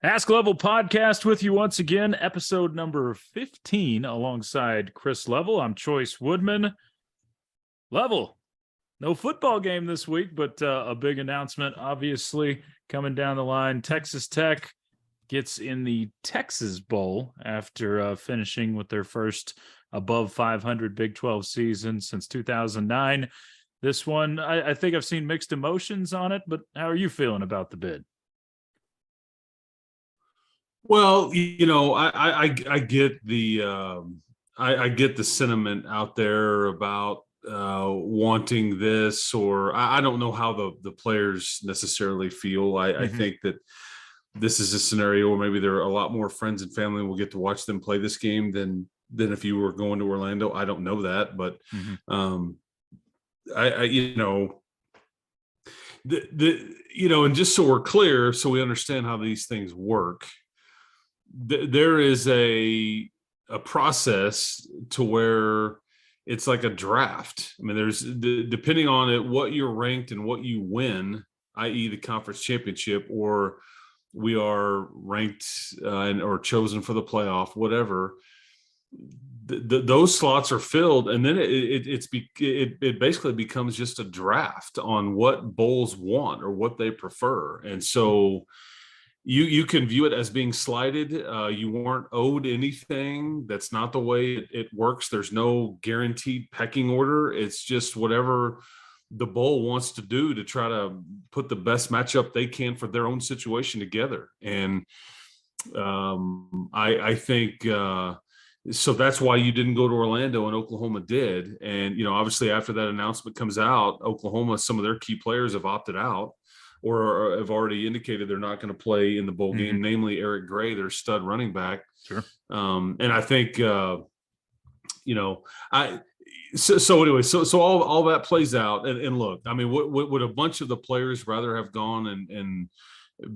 Ask Level podcast with you once again, episode number 15, alongside Chris Level. I'm Chois Woodman. Level, no football game this week, but a big announcement, obviously, coming down the line. Texas Tech gets in the Texas Bowl after finishing with their first above 500 Big 12 season since 2009. This one, I think I've seen mixed emotions on it, but how are you feeling about the bid? Well, I get the get the sentiment out there about wanting this, or I don't know how the players necessarily feel. I Mm-hmm. think that this is a scenario where maybe there are a lot more friends and family will get to watch them play this game than if you were going to Orlando. I don't know that, but Mm-hmm. um, I and just so we're clear, so we understand how these things work, there is a process to where it's like a draft. I mean, there's depending on it what you're ranked and what you win, i.e., the conference championship, or we are ranked or chosen for the playoff, whatever. Those slots are filled, and then it basically becomes just a draft on what bowls want or what they prefer, and so you can view it as being slighted. You weren't owed anything. That's not the way it works. There's no guaranteed pecking order. It's just whatever the bowl wants to do to try to put the best matchup they can for their own situation together. And I think so that's why you didn't go to Orlando and Oklahoma did. And obviously after that announcement comes out, Oklahoma, some of their key players have opted out or have already indicated they're not going to play in the bowl Mm-hmm. game, namely Eric Gray, their stud running back. Sure. And I think, I so anyway, so all that plays out. And look, I mean, would a bunch of the players rather have gone and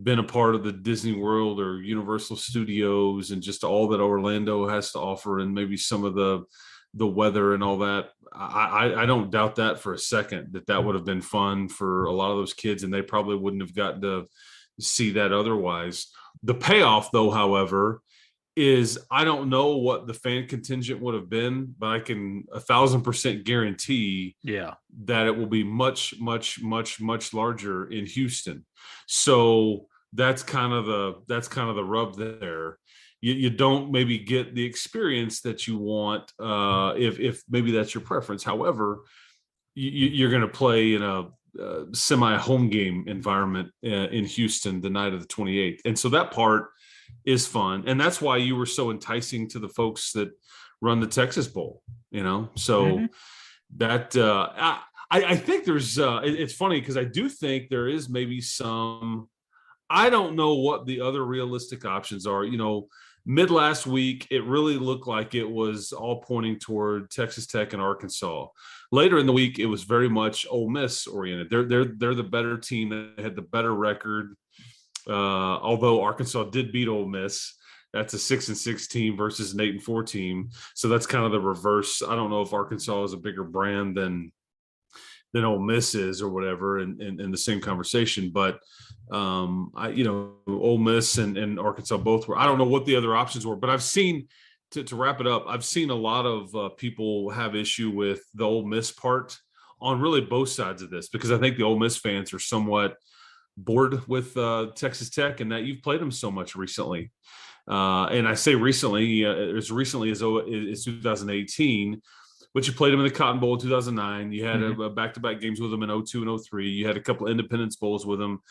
been a part of the Disney World or Universal Studios and just all that Orlando has to offer, and maybe some of the weather and all that? I don't doubt that for a second, that would have been fun for a lot of those kids, and they probably wouldn't have gotten to see that otherwise. The payoff, though, however, is I don't know what the fan contingent would have been, but I can 1,000% guarantee Yeah. that it will be much, much, much, much larger in Houston. So that's kind of the rub there. You don't maybe get the experience that you want if maybe that's your preference. However, you're going to play in a semi home game environment in Houston the night of the 28th, and so that part is fun, and that's why you were so enticing to the folks that run the Texas Bowl. Mm-hmm. So that I think there's it's funny because I do think there is maybe some. I don't know what the other realistic options are. Mid last week, it really looked like it was all pointing toward Texas Tech and Arkansas. Later in the week, it was very much Ole Miss oriented. They're the better team. They had the better record. Although Arkansas did beat Ole Miss, that's a 6-6 team versus an 8-4 team. So that's kind of the reverse. I don't know if Arkansas is a bigger brand than Ole Miss is or whatever in the same conversation. But Ole Miss and Arkansas both were. I don't know what the other options were, but I've seen to wrap it up. I've seen a lot of people have issue with the Ole Miss part on really both sides of this, because I think the Ole Miss fans are somewhat bored with Texas Tech and that you've played them so much recently. And I say recently, as recently as 2018, but you played them in the Cotton Bowl in 2009. You had Mm-hmm. a back-to-back games with them in 02 and 03. You had a couple of Independence Bowls with them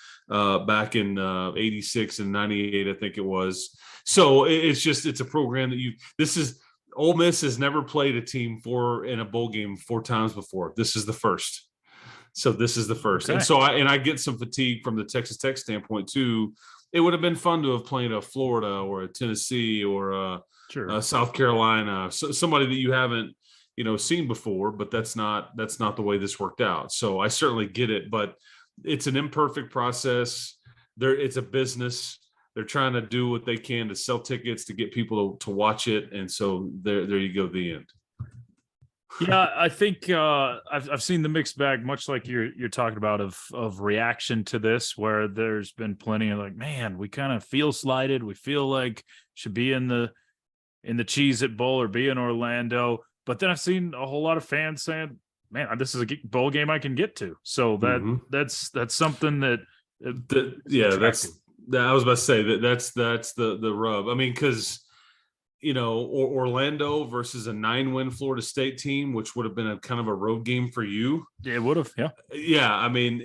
back in 86 and 98, I think it was. So it's a program that Ole Miss has never played a team in a bowl game 4 times before. This is the first. So this is the first. Okay. And so I get some fatigue from the Texas Tech standpoint too. It would have been fun to have played a Florida or a Tennessee or a Sure. South Carolina, somebody that you haven't seen before, but that's not the way this worked out. So I certainly get it, but it's an imperfect process. It's a business. They're trying to do what they can to sell tickets to get people to watch it, and so there you go. The end. Yeah, I think I've seen the mixed bag, much like you're talking about of reaction to this, where there's been plenty of like, man, we kind of feel slighted. We feel like should be in the Cheez It Bowl or be in Orlando. But then I've seen a whole lot of fans saying, man, this is a bowl game I can get to. So Mhm. that's something that is Yeah, attractive. I was about to say that's the rub. I mean, because Orlando versus a 9-win Florida State team, which would have been a kind of a road game for you. Yeah, it would have. Yeah. Yeah, I mean,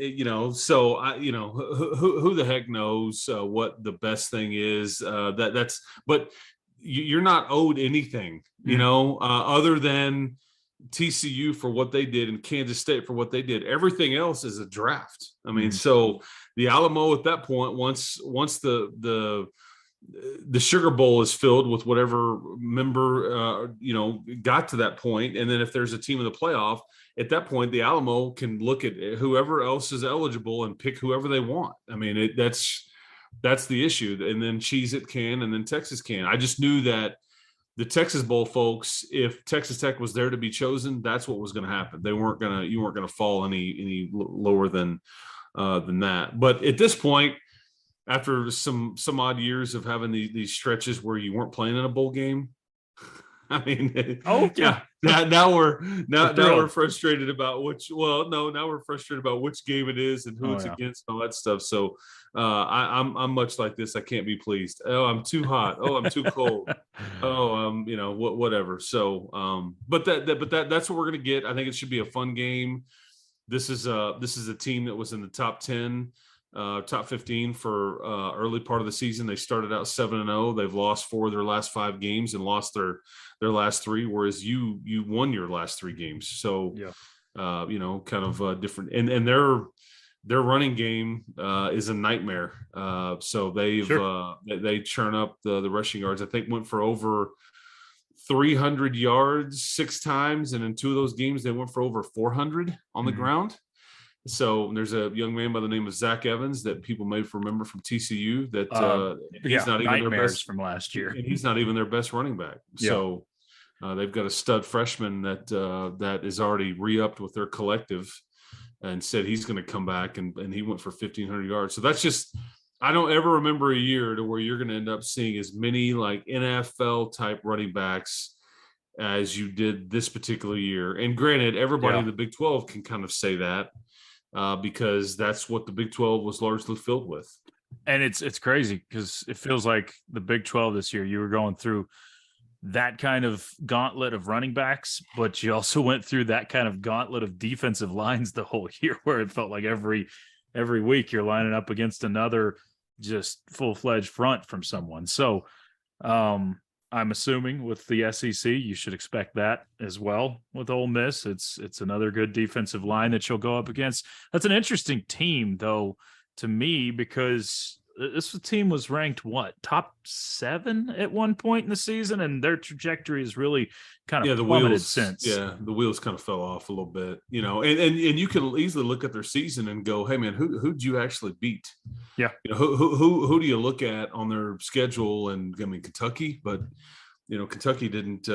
so who the heck knows what the best thing is? But you're not owed anything, Mhm. other than TCU for what they did and Kansas State for what they did. Everything else is a draft. I mean, Mhm. so the Alamo at that point, once the Sugar Bowl is filled with whatever member got to that point, and then if there's a team in the playoff, at that point the Alamo can look at whoever else is eligible and pick whoever they want. I mean, that's the issue. And then Cheez It can, and then Texas can. I just knew that the Texas Bowl folks, if Texas Tech was there to be chosen, that's what was going to happen. You weren't going to fall any lower than that. But at this point, after some odd years of having these stretches where you weren't playing in a bowl game, I mean, Oh yeah, yeah. Now we're we're now we're thrilled. frustrated about which. Well, no, now we're frustrated about which game it is and who Oh it's yeah. against and all that stuff. So I'm much like this. I can't be pleased. Oh, I'm too hot. Oh, I'm too cold. Oh, whatever. So, that's what we're gonna get. I think it should be a fun game. This is a team that was in the top 10, top 15 for early part of the season. They started out 7-0. They've lost 4 of their last 5 games and lost their last 3, whereas you won your last 3 games. So Yeah. kind of different. And their running game is a nightmare. So Sure. they churn up the rushing yards. I think went for over 300 yards 6 times, and in 2 of those games they went for over 400 on the Mhm. ground. So there's a young man by the name of Zach Evans that people may remember from TCU that he's Yeah, not even their nightmares best, from last year. and he's not even their best running back. Yeah. So they've got a stud freshman that is already re-upped with their collective and said he's going to come back, and he went for 1,500 yards. So that's just, I don't ever remember a year to where you're going to end up seeing as many like NFL type running backs as you did this particular year. And granted, everybody Yeah. in the Big 12 can kind of say that because that's what the Big 12 was largely filled with. And it's crazy because it feels like the Big 12 this year, you were going through that kind of gauntlet of running backs, but you also went through that kind of gauntlet of defensive lines the whole year, where it felt like every week you're lining up against another just full-fledged front from someone. So I'm assuming with the SEC, you should expect that as well with Ole Miss. It's another good defensive line that you'll go up against. That's an interesting team, though, to me, because this team was ranked what, top 7 at one point in the season, and their trajectory has really kind of Yeah, plummeted since. the wheels kind of fell off a little bit, and you can easily look at their season and go, hey man, who'd you actually beat? Yeah, Who do you look at on their schedule? And I mean Kentucky, but Kentucky didn't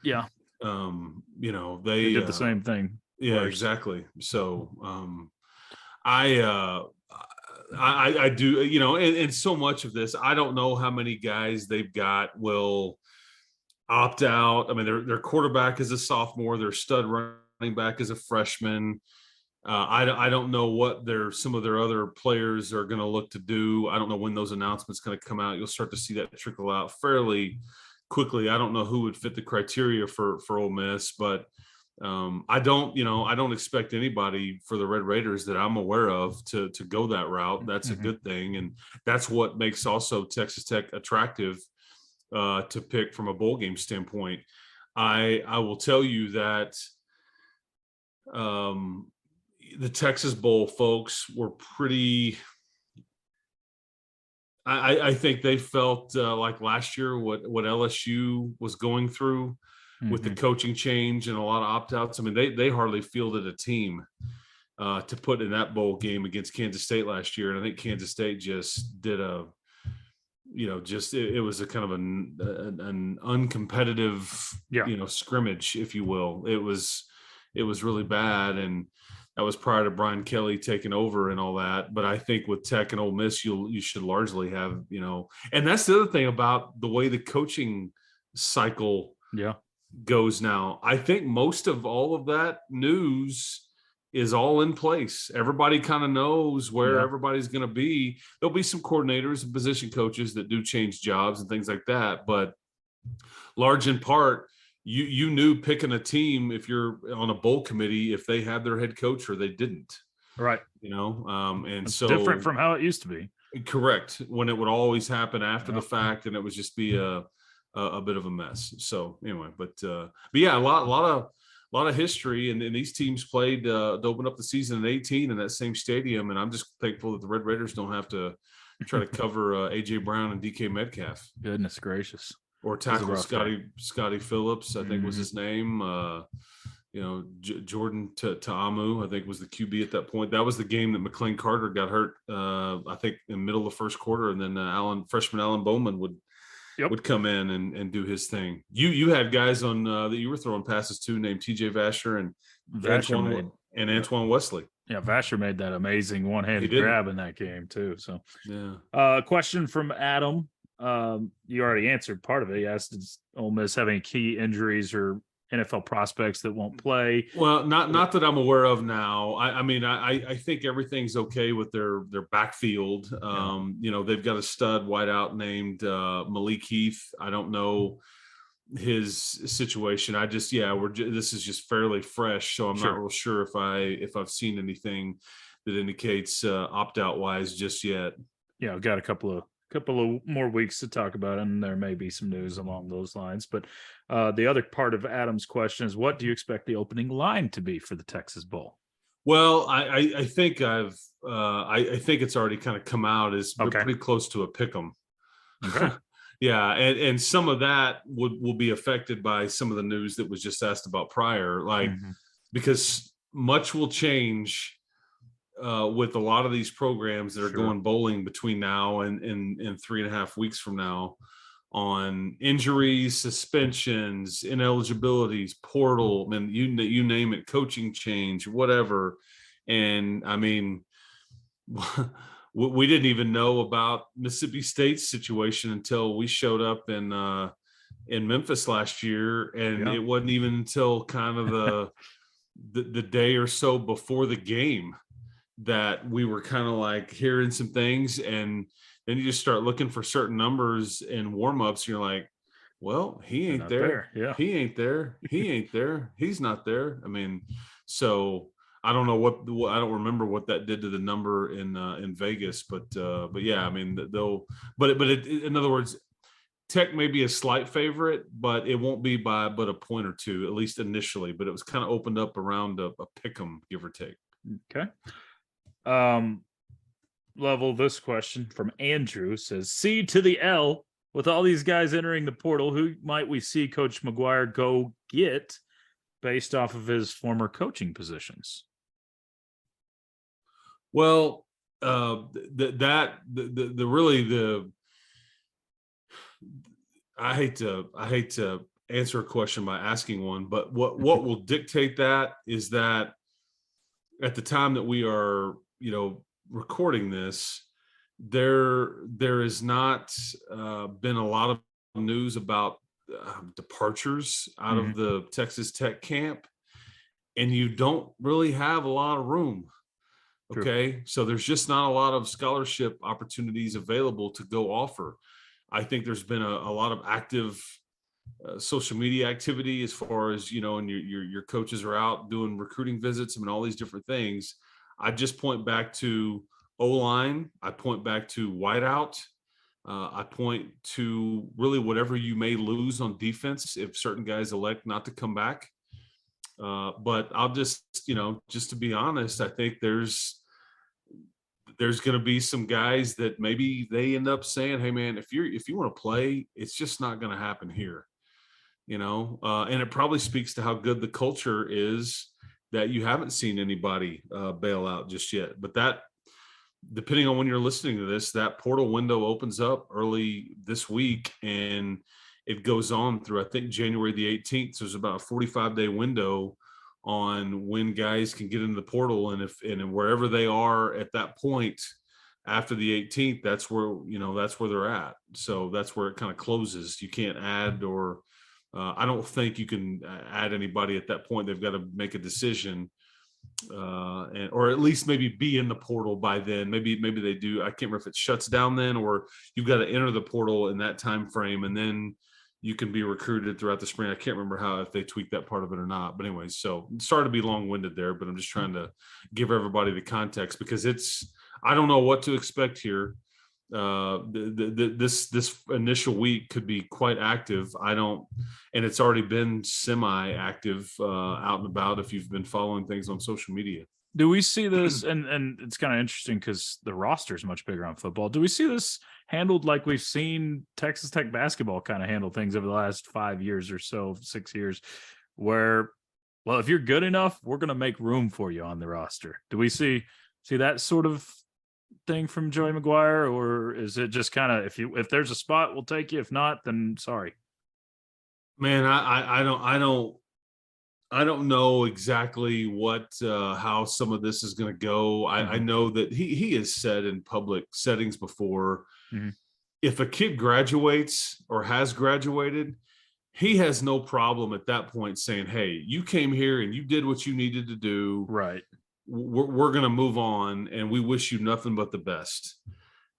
yeah, they they did the same thing. yeah, Worse. exactly. So I I do, and so much of this, I don't know how many guys they've got will opt out. I mean, their quarterback is a sophomore, their stud running back is a freshman. I don't know what some of their other players are going to look to do. I don't know when those announcements going to come out. You'll start to see that trickle out fairly quickly. I don't know who would fit the criteria for Ole Miss, but I don't expect anybody for the Red Raiders that I'm aware of to go that route. That's a Mhm. good thing, and that's what makes also Texas Tech attractive to pick from a bowl game standpoint. I will tell you that um, the Texas Bowl folks were pretty. I think they felt like last year what LSU was going through with the Mhm. coaching change and a lot of opt outs. I mean, they hardly fielded a team to put in that bowl game against Kansas State last year, and I think Kansas State just did just it was a kind of an uncompetitive, Yeah. scrimmage, if you will. It was really bad, and that was prior to Brian Kelly taking over and all that. But I think with Tech and Ole Miss, you should largely have, and that's the other thing about the way the coaching cycle Yeah. goes now. I think most of all of that news is all in place. Everybody kind of knows where Yeah. everybody's going to be. There'll be some coordinators and position coaches that do change jobs and things like that, but large in part, you knew picking a team if you're on a bowl committee if they had their head coach or they didn't. Right. And It's so different from how it used to be. correct, when it would always happen after the fact, and it would just be a bit of a mess. So anyway, but yeah, a lot of history, and these teams played to open up the season in 2018 in that same stadium, and I'm just thankful that the Red Raiders don't have to try to cover AJ Brown and DK Metcalf. Goodness gracious. Or tackle Scotty Phillips, I think was his name. Jordan Ta'amu, I think, was the QB at that point. That was the game that McLean Carter got hurt, I think, in the middle of the first quarter, and then freshman Alan Bowman would come in and do his thing. You had guys on that you were throwing passes to named TJ Vasher and Antoine Wesley. Yeah, Vasher made that amazing one-handed grab in that game too. So, question from Adam. You already answered part of it. He asked, does Ole Miss have any key injuries or NFL prospects that won't play? Well, not that I'm aware of now. I think everything's okay with their backfield. They've got a stud wideout named Malik Heath. I don't know his situation. This is just fairly fresh, so I'm not real sure if I've seen anything that indicates opt-out wise just yet. Yeah, I've got a couple of more weeks to talk about it, and there may be some news along those lines. But the other part of Adam's question is, what do you expect the opening line to be for the Texas Bowl? Well, I think I think it's already kind of come out as pretty close to a pick 'em. Okay. Yeah, and some of that will be affected by some of the news that was just asked about prior, because much will change with a lot of these programs that are going bowling between now and 3.5 weeks from now, on injuries, suspensions, ineligibilities, portal, and you name it, coaching change, whatever. And I mean, we didn't even know about Mississippi State's situation until we showed up in Memphis last year, and it wasn't even until kind of the day or so before the game that we were kind of like hearing some things, and then you just start looking for certain numbers in warmups. You're like, well, he ain't there. Yeah. He ain't there. He ain't there. He's not there. I mean, so I don't know I don't remember what that did to the number in Vegas, but yeah, I mean, in other words, Tech may be a slight favorite, but it won't be by but a point or two, at least initially. But it was kind of opened up around a pick 'em, give or take. Okay. Level, this question from Andrew says, C to the L, with all these guys entering the portal, who might we see Coach McGuire go get based off of his former coaching positions? Well, I hate to answer a question by asking one, but what will dictate that is that at the time that we are, recording this, there has not been a lot of news about departures out of the Texas Tech camp, and you don't really have a lot of room. Okay. So there's just not a lot of scholarship opportunities available to go offer. I think there's been a lot of active social media activity as far as, and your coaches are out doing recruiting visits and all these different things. I just point back to O-line. I point back to wideout. I point to really whatever you may lose on defense if certain guys elect not to come back. But I'll just to be honest, I think there's going to be some guys that maybe they end up saying, hey man, if you want to play, it's just not going to happen here. And it probably speaks to how good the culture is that you haven't seen anybody bail out just yet. But depending on when you're listening to this, that portal window opens up early this week, and it goes on through, I think, January the 18th. So there's about a 45-day window on when guys can get into the portal, and wherever they are at that point after the 18th, that's where they're at. So that's where it kind of closes. You can't add, or I don't think you can add anybody at that point. They've got to make a decision, or at least maybe be in the portal by then. Maybe they do. I can't remember if it shuts down then, or you've got to enter the portal in that time frame, and then you can be recruited throughout the spring. I can't remember if they tweak that part of it or not. But anyways, so sorry to be long-winded there, but I'm just trying to give everybody the context, because I don't know what to expect here. This initial week could be quite active. And it's already been semi-active out and about if you've been following things on social media. Do we see this, and it's kind of interesting because the roster is much bigger on football. Do we see this handled like we've seen Texas Tech basketball kind of handle things over the last 5 years or so, 6 years, where, well, if you're good enough, we're going to make room for you on the roster? Do we see that sort of thing from Joey McGuire, or is it just kind of, if there's a spot, we'll take you. If not, then sorry? Man, I don't know exactly how some of this is going to go. I know that he has said in public settings before, if a kid graduates or has graduated, he has no problem at that point saying, hey, you came here and you did what you needed to do. Right. We're going to move on, and we wish you nothing but the best.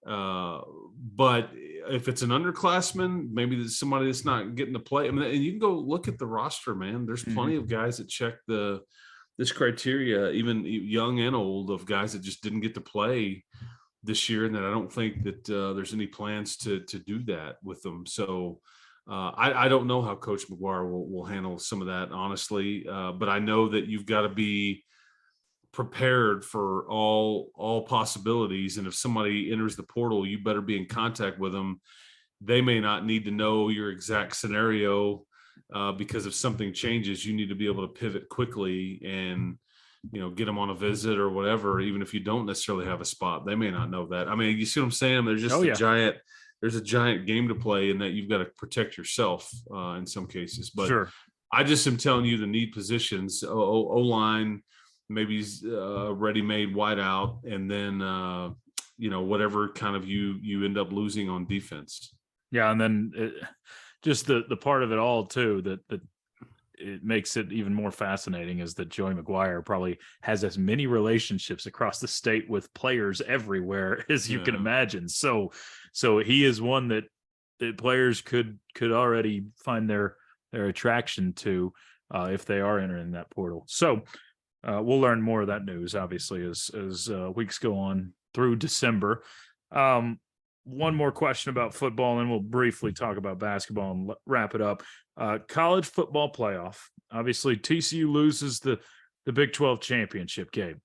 But if it's an underclassman, maybe there's somebody that's not getting to play. I mean, and you can go look at the roster, man. There's plenty of guys that check this criteria, even young and old, of guys that just didn't get to play this year, and that I don't think that there's any plans to do that with them. So I don't know how Coach McGuire will handle some of that, honestly. But I know that you've got to be prepared for all possibilities, and if somebody enters the portal, you better be in contact with them. They may not need to know your exact scenario, because if something changes, you need to be able to pivot quickly and get them on a visit or whatever. Even if you don't necessarily have a spot, they may not know that. I mean, you see what I'm saying? There's just there's a giant game to play, and that you've got to protect yourself in some cases. But sure. I just am telling you the need positions: O-line, maybe ready-made wideout, and then whatever kind of you end up losing on defense. Yeah, and then just the part of it all too that it makes it even more fascinating is that Joey McGuire probably has as many relationships across the state with players everywhere as you can imagine. So he is one that players could already find their attraction to if they are entering that portal. So we'll learn more of that news, obviously, as weeks go on through December. One more question about football, and we'll briefly talk about basketball and wrap it up. College football playoff. Obviously, TCU loses the Big 12 championship game.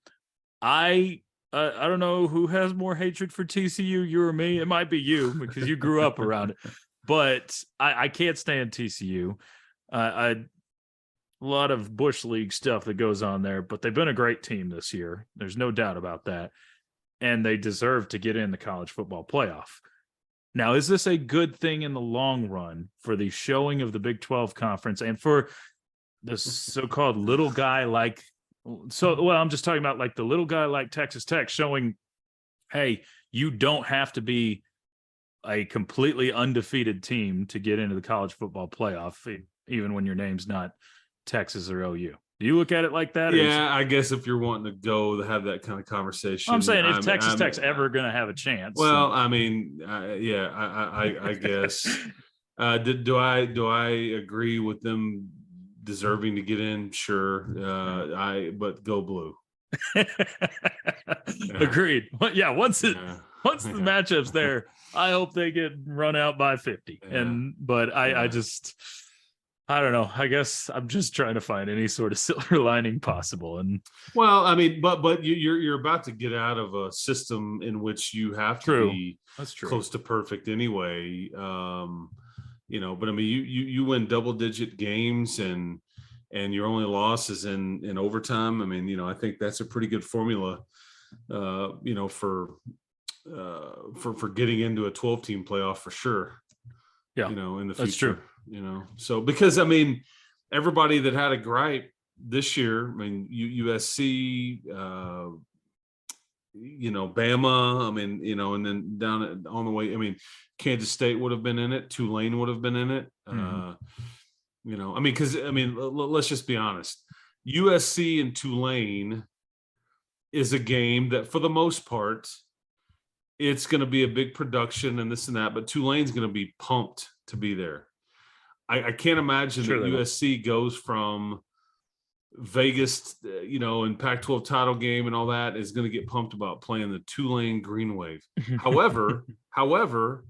I don't know who has more hatred for TCU, you or me. It might be you because you grew up around it. But I can't stand TCU. A lot of Bush League stuff that goes on there, but they've been a great team this year. There's no doubt about that. And they deserve to get in the college football playoff. Now, is this a good thing in the long run for the showing of the Big 12 conference and for the so-called little guy like, I'm just talking about like the little guy like Texas Tech showing, hey, you don't have to be a completely undefeated team to get into the college football playoff, even when your name's not Texas or OU. Do you look at it like that? Yeah, I guess if you're wanting to go to have that kind of conversation. I'm saying if Texas Tech's ever going to have a chance. Well, I mean, I guess. Do I agree with them deserving to get in? Sure. But go blue. Agreed. Yeah, once the matchup's there, I hope they get run out by 50. I don't know. I guess I'm just trying to find any sort of silver lining possible. And well, I mean, but you're about to get out of a system in which you have to be close to perfect anyway. But I mean, you win double-digit games and your only loss is in overtime. I mean, I think that's a pretty good formula for getting into a 12-team playoff for sure. Yeah, In the that's true. future. So because everybody that had a gripe this year, USC, Bama, and then on the way, Kansas State would have been in it, Tulane would have been in it. Because let's just be honest, USC and Tulane is a game that for the most part it's going to be a big production and this and that, but Tulane's going to be pumped to be there. I can't imagine that USC goes from Vegas, and Pac-12 title game and all that is going to get pumped about playing the Tulane Green Wave. However,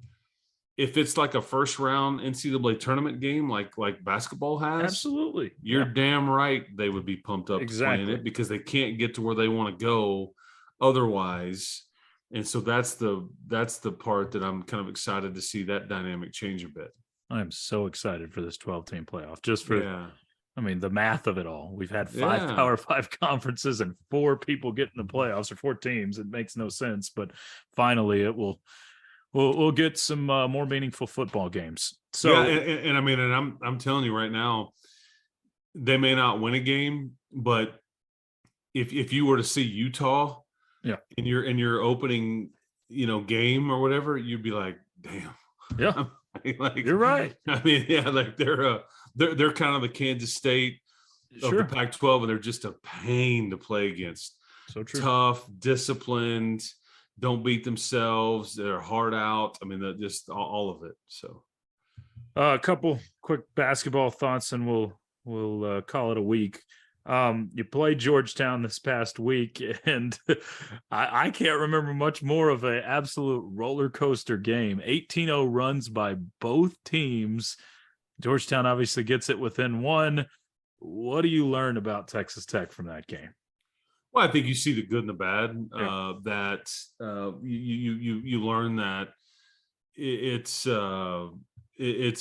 if it's like a first round NCAA tournament game, like basketball has, absolutely, you're damn right they would be pumped up to playing it because they can't get to where they want to go otherwise. And so that's the part that I'm kind of excited to see that dynamic change a bit. I am so excited for this 12-team playoff just for, the math of it all. We've had 5 Power 5 conferences and 4 people get in the playoffs, or 4 teams. It makes no sense, but finally we'll get some more meaningful football games. So I'm telling you right now, they may not win a game, but if you were to see Utah in your opening, game or whatever, you'd be like, damn. Yeah. You're right. They're kind of the Kansas State of the Pac-12, and they're just a pain to play against. So true. Tough, disciplined, don't beat themselves. They're hard out. They're just all of it. So, a couple quick basketball thoughts, and we'll call it a week. You played Georgetown this past week, and I can't remember much more of an absolute roller coaster game. 18-0 runs by both teams. Georgetown obviously gets it within 1. What do you learn about Texas Tech from that game? Well, I think you see the good and the bad. That you learn that it's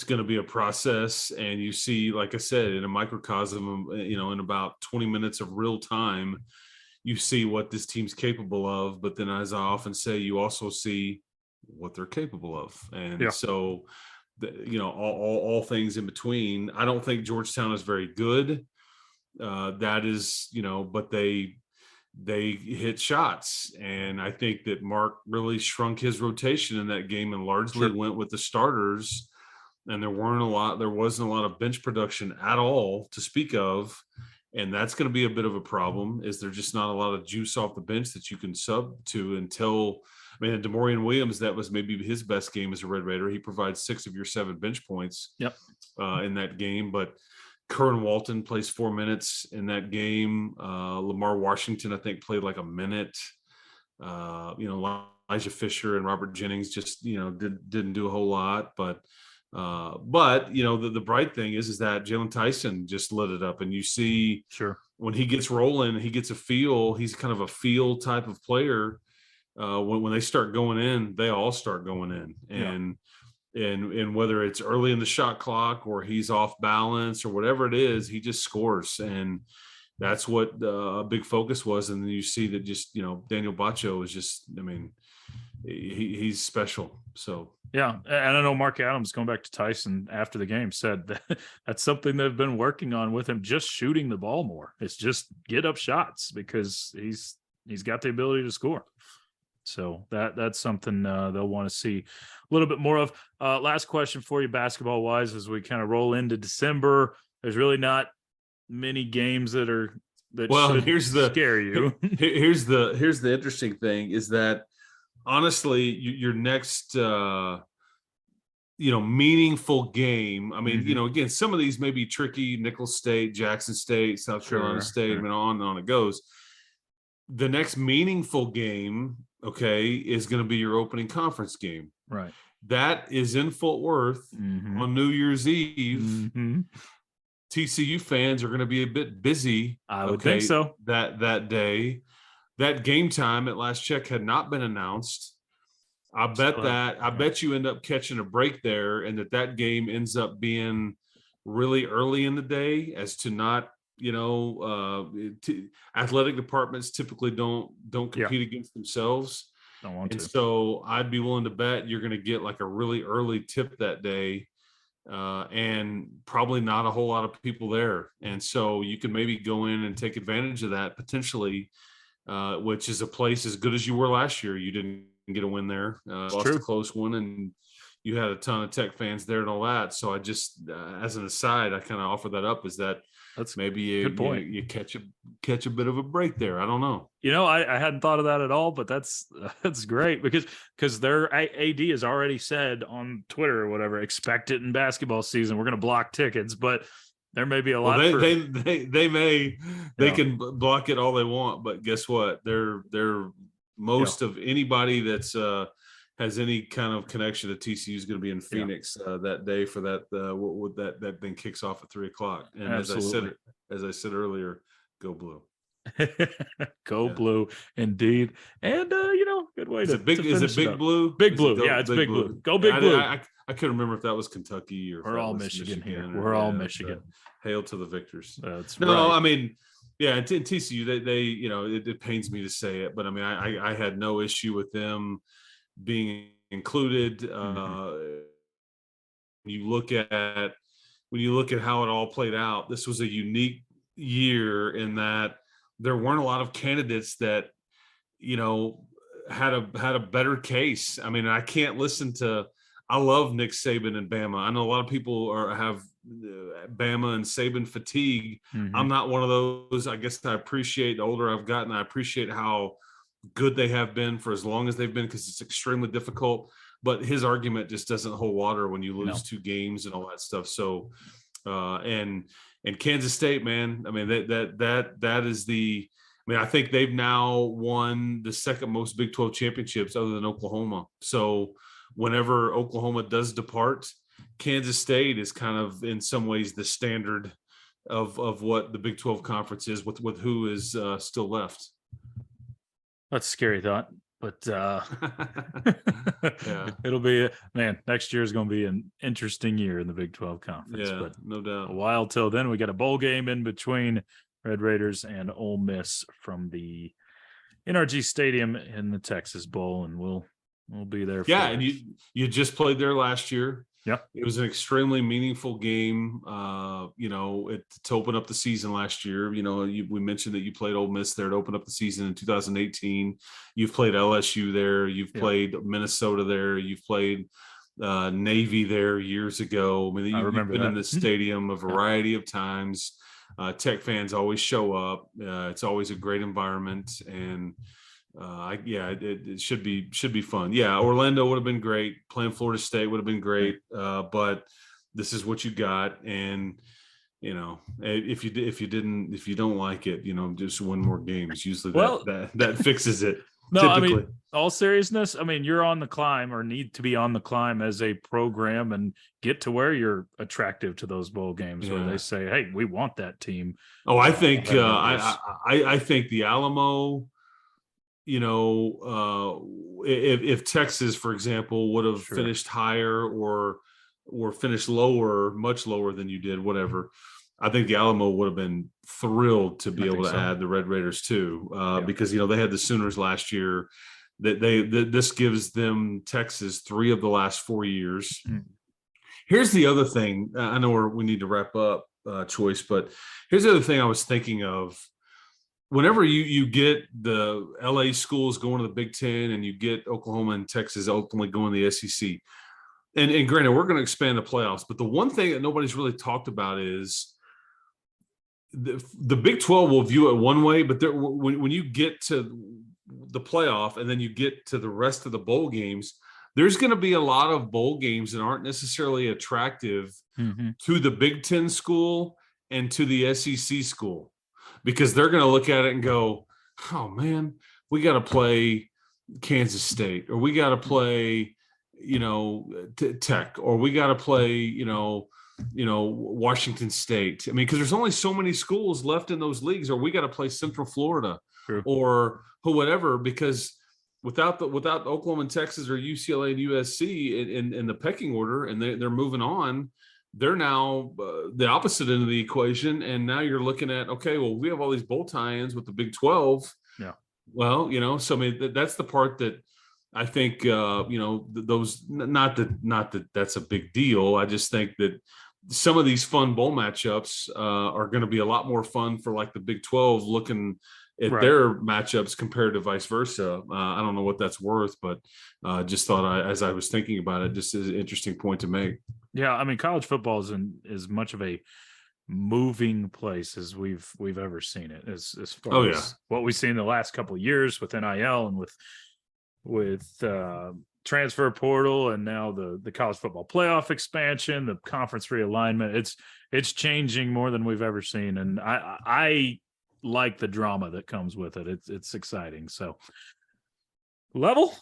going to be a process, and you see, like I said, in a microcosm, in about 20 minutes of real time, you see what this team's capable of. But then, as I often say, you also see what they're capable of, and so all things in between. I don't think Georgetown is very good. That is, but they hit shots, and I think that Mark really shrunk his rotation in that game and largely went with the starters. And there wasn't a lot of bench production at all to speak of. And that's going to be a bit of a problem, is there's just not a lot of juice off the bench that you can sub to until, DeMaurian Williams, that was maybe his best game as a Red Raider. He provides 6 of your 7 bench points in that game. But Curran Walton plays 4 minutes in that game. Lamar Washington, I think, played like a minute. Elijah Fisher and Robert Jennings just, didn't do a whole lot. But the bright thing is that Jalen Tyson just lit it up, and you see when he gets rolling, he gets a feel. He's kind of a feel type of player. When they start going in, they all start going in, and whether it's early in the shot clock or he's off balance or whatever it is, he just scores. And that's what a big focus was. And then you see that just, Daniel Baccio is just, he's special. So, yeah. And I know Mark Adams, going back to Tyson after the game, said that that's something they've been working on with him, just shooting the ball more. It's just get up shots, because he's got the ability to score. So that's something they'll want to see a little bit more of. Last question for you, basketball wise, as we kind of roll into December. There's really not many games that should scare you. Here's the interesting thing is that, honestly, your next meaningful game. Again, some of these may be tricky. Nicholls State, Jackson State, South Carolina State, and on it goes. The next meaningful game, is going to be your opening conference game. Right. That is in Fort Worth on New Year's Eve. Mm-hmm. TCU fans are going to be a bit busy. I would think so. That day, that game time at last check had not been announced. I bet you end up catching a break there, and that game ends up being really early in the day, as to not athletic departments typically don't Yeah. compete against themselves. Don't want And to. so I'd be willing to bet you're going to get like a really early tip that day, and probably not a whole lot of people there. And so you can maybe go in and take advantage of that potentially, which is a place as good as you were last year. You didn't get a win there, lost true. a close one, and you had a ton of Tech fans there and all that. So I just, as an aside, I kind of offer that up, is that That's maybe good point. you catch a bit of a break there. I don't know. I hadn't thought of that at all, but that's great because their AD has already said on Twitter or whatever, expect it in basketball season. We're going to block tickets, but there may be a Well, lot for they can block it all they want, but guess what? They're most of anybody that's has any kind of connection to TCU is going to be in Phoenix that day for that that thing kicks off at 3:00. And Absolutely. as I said earlier, go blue. Go blue, indeed. And good way Is to it big? Is it big blue? Big blue. Yeah, it's big blue. Go big I, blue. I couldn't remember if that was Kentucky or We're if that all was Michigan here. or, We're all Michigan. Hail to the victors. That's no, right. I mean, yeah, in TCU, they it pains me to say it, but I mean, I had no issue with them being included. When you look at how it all played out, this was a unique year in that there weren't a lot of candidates that had a better case. I mean, I can't listen to. I love Nick Saban and Bama. I know a lot of people have Bama and Saban fatigue. I'm not one of those. I guess I appreciate the older I've gotten, I appreciate how good they have been for as long as they've been, because it's extremely difficult. But his argument just doesn't hold water when you lose 2 games and all that stuff. So, and Kansas State, man, I mean, that is the. I mean, I think they've now won the second most Big 12 championships other than Oklahoma. So whenever Oklahoma does depart, Kansas State is kind of in some ways the standard of what the Big 12 conference is with who is still left. That's a scary thought, but it'll be, man, next year is going to be an interesting year in the Big 12 conference. Yeah, but no doubt. A while till then. We got a bowl game in between Red Raiders and Ole Miss from the NRG Stadium in the Texas Bowl, and we'll be there. Yeah, and you just played there last year. Yeah, it was an extremely meaningful game. To open up the season last year. We mentioned that you played Ole Miss there to open up the season in 2018. You've played LSU there. You've played Minnesota there. You've played Navy there years ago. I mean, you've been in the stadium a variety of times. Tech fans always show up. It's always a great environment, and it should be fun. Yeah, Orlando would have been great. Playing Florida State would have been great. But this is what you got, and if you don't like it, just win more games. Usually that fixes it. No, typically. I mean, all seriousness, I mean, you're on the climb or need to be on the climb as a program and get to where you're attractive to those bowl games where they say, hey, we want that team. Oh, I think I think the Alamo, if Texas, for example, would have finished higher or finished lower, much lower than you did, whatever, I think the Alamo would have been thrilled to be able to add the Red Raiders too, because they had the Sooners last year. This gives them Texas 3 of the last 4 years. Here's the other thing. I know we need to wrap up, Choice, but here's the other thing I was thinking of. Whenever you get the LA schools going to the Big Ten and you get Oklahoma and Texas ultimately going to the SEC, and granted, we're going to expand the playoffs, but the one thing that nobody's really talked about is the Big 12 will view it one way, but when you get to the playoff and then you get to the rest of the bowl games, there's going to be a lot of bowl games that aren't necessarily attractive to the Big Ten school and to the SEC school, because they're going to look at it and go, oh man, we got to play Kansas State, or we got to play, Tech, or we got to play, Washington State. I mean, because there's only so many schools left in those leagues, or we got to play Central Florida or whatever, because without Oklahoma and Texas or UCLA and USC in the pecking order, and they're moving on, they're now the opposite end of the equation. And now you're looking at, okay, well, we have all these bowl tie-ins with the Big 12. Yeah. Well, so I mean, that's the part that I think, those, not that that's a big deal. I just think that some of these fun bowl matchups are going to be a lot more fun for like the Big 12 looking at their matchups compared to vice versa. I don't know what that's worth, but just thought as I was thinking about it, just is an interesting point to make. Yeah, I mean, college football is in as much of a moving place as we've ever seen it. As far as what we've seen in the last couple of years with NIL and with transfer portal, and now the college football playoff expansion, the conference realignment. It's changing more than we've ever seen, and I like the drama that comes with it. It's exciting. So, Level,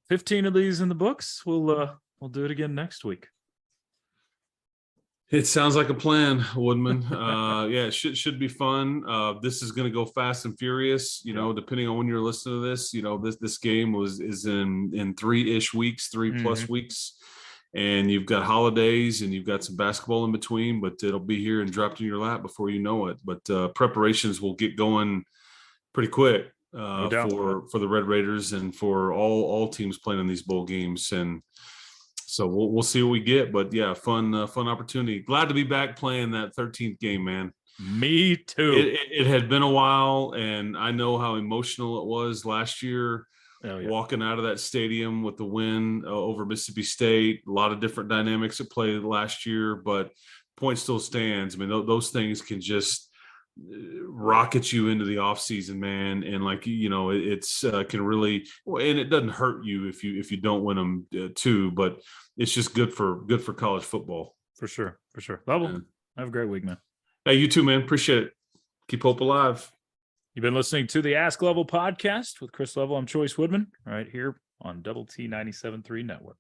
15 of these in the books. We'll do it again next week. It sounds like a plan, Woodman. Yeah, it should be fun. This is going to go fast and furious. Depending on when you're listening to this, this game is in 3-ish weeks, 3+ weeks, and you've got holidays and you've got some basketball in between. But it'll be here and dropped in your lap before you know it. But preparations will get going pretty quick for the Red Raiders and for all teams playing in these bowl games. And so we'll see what we get, but yeah, fun opportunity. Glad to be back playing that 13th game, man. Me too. It had been a while, and I know how emotional it was last year. Walking out of that stadium with the win over Mississippi State. A lot of different dynamics at play last year, but point still stands. I mean, those things can just rocket you into the off season, man. And it's can really, and it doesn't hurt you if you don't win them too, but it's just good for college football. For sure. Level, have a great week, man. Hey, you too, man. Appreciate it. Keep hope alive. You've been listening to the Ask Level podcast with Chris Level. I'm Chois Woodman, right here on Double T 97.3 Network.